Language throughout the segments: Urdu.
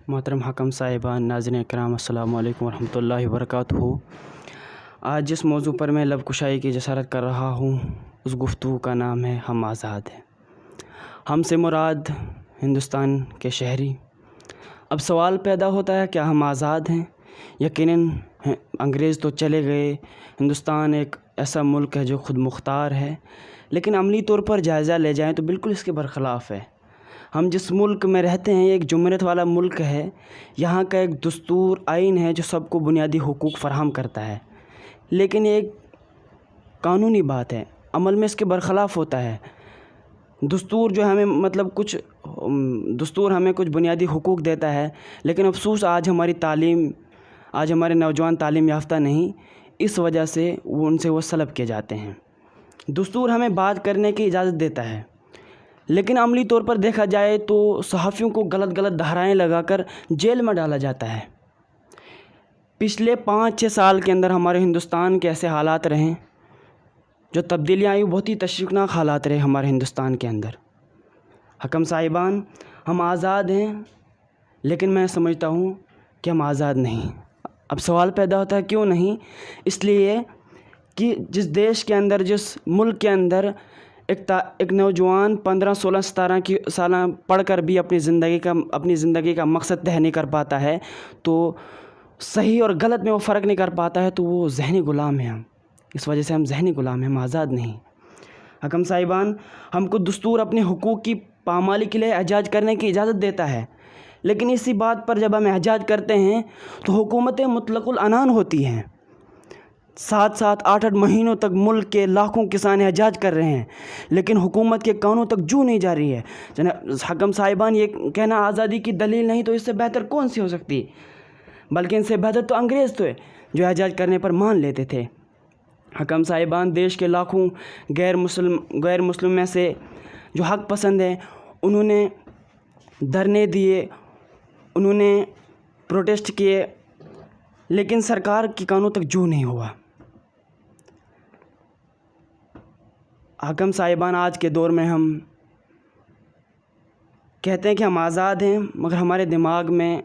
محترم حکم صاحبان، ناظرین کرام، السلام علیکم ورحمۃ اللہ وبرکاتہ۔ آج جس موضوع پر میں لب کشائی کی جسارت کر رہا ہوں اس گفتگو کا نام ہے ہم آزاد ہیں۔ ہم سے مراد ہندوستان کے شہری۔ اب سوال پیدا ہوتا ہے کیا ہم آزاد ہیں؟ یقیناً انگریز تو چلے گئے، ہندوستان ایک ایسا ملک ہے جو خود مختار ہے، لیکن عملی طور پر جائزہ لے جائیں تو بالکل اس کے برخلاف ہے۔ ہم جس ملک میں رہتے ہیں ایک جمہوریت والا ملک ہے، یہاں کا ایک دستور آئین ہے جو سب کو بنیادی حقوق فراہم کرتا ہے، لیکن ایک قانونی بات ہے، عمل میں اس کے برخلاف ہوتا ہے۔ دستور جو ہمیں دستور ہمیں کچھ بنیادی حقوق دیتا ہے، لیکن افسوس آج ہمارے نوجوان تعلیم یافتہ نہیں، اس وجہ سے ان سے وہ سلب کیے جاتے ہیں۔ دستور ہمیں بات کرنے کی اجازت دیتا ہے، لیکن عملی طور پر دیکھا جائے تو صحافیوں کو غلط دھارائیں لگا کر جیل میں ڈالا جاتا ہے۔ پچھلے 5-6 سال کے اندر ہمارے ہندوستان کے ایسے حالات رہے، جو تبدیلیاں آئی، بہت ہی تشویشناک حالات رہے ہمارے ہندوستان کے اندر۔ حکم صاحبان، ہم آزاد ہیں، لیکن میں سمجھتا ہوں کہ ہم آزاد نہیں۔ اب سوال پیدا ہوتا ہے کیوں نہیں؟ اس لیے کہ جس دیش کے اندر، جس ملک کے اندر ایک نوجوان 15-16-17 سالہ پڑھ کر بھی اپنی زندگی کا مقصد طے نہیں کر پاتا ہے، تو صحیح اور غلط میں وہ فرق نہیں کر پاتا ہے، تو وہ ذہنی غلام ہیں۔ ہم اس وجہ سے ہم ذہنی غلام ہیں، ہم آزاد نہیں۔ حکم صاحبان، ہم کو دستور اپنے حقوق کی پامالی کے لیے احتجاج کرنے کی اجازت دیتا ہے، لیکن اسی بات پر جب ہم احتجاج کرتے ہیں تو حکومتیں مطلق العنان ہوتی ہیں۔ 7-7 8-8 مہینوں تک ملک کے لاکھوں کسان احتجاج کر رہے ہیں، لیکن حکومت کے کانوں تک جو نہیں جا رہی ہے۔ حکم صاحبان، یہ کہنا آزادی کی دلیل نہیں تو اس سے بہتر کون سی ہو سکتی؟ بلکہ ان سے بہتر تو انگریز تھے جو احتجاج کرنے پر مان لیتے تھے۔ حکم صاحبان، دیش کے لاکھوں غیر مسلم میں سے جو حق پسند ہیں، انہوں نے دھرنے دیے، انہوں نے پروٹیسٹ کیے، لیکن سرکار کی کانوں تک جو نہیں ہوا۔ حکم صاحبان، آج کے دور میں ہم کہتے ہیں کہ ہم آزاد ہیں، مگر ہمارے دماغ میں،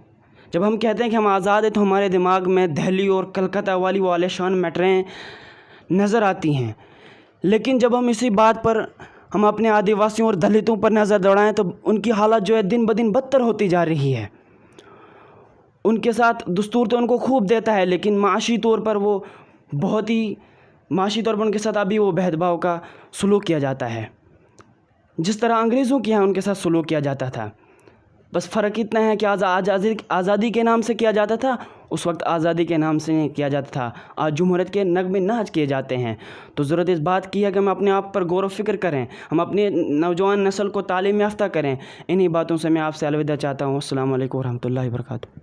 جب ہم کہتے ہیں کہ ہم آزاد ہیں تو ہمارے دماغ میں دہلی اور کلکتہ والی وہ عالیشان میٹریں نظر آتی ہیں، لیکن جب ہم اسی بات پر ہم اپنے آدیواسیوں اور دلتوں پر نظر دوڑائیں تو ان کی حالت جو ہے دن بدن بدتر ہوتی جا رہی ہے۔ ان کے ساتھ دستور تو ان کو خوب دیتا ہے، لیکن معاشی طور پر ان کے ساتھ ابھی وہ بھید بھاؤ کا سلوک کیا جاتا ہے، جس طرح انگریزوں کے یہاں ان کے ساتھ سلوک کیا جاتا تھا۔ بس فرق اتنا ہے کہ آزادی کے نام سے کیا جاتا تھا، اس وقت آزادی کے نام سے نہیں کیا جاتا تھا۔ آج جمہوریت کے نغمے ناچ کیے جاتے ہیں، تو ضرورت اس بات کی ہے کہ ہم اپنے آپ پر غور و فکر کریں، ہم اپنے نوجوان نسل کو تعلیم یافتہ کریں۔ انہی باتوں سے میں آپ سے الوداع چاہتا ہوں۔ السلام علیکم ورحمۃ اللہ وبرکاتہ۔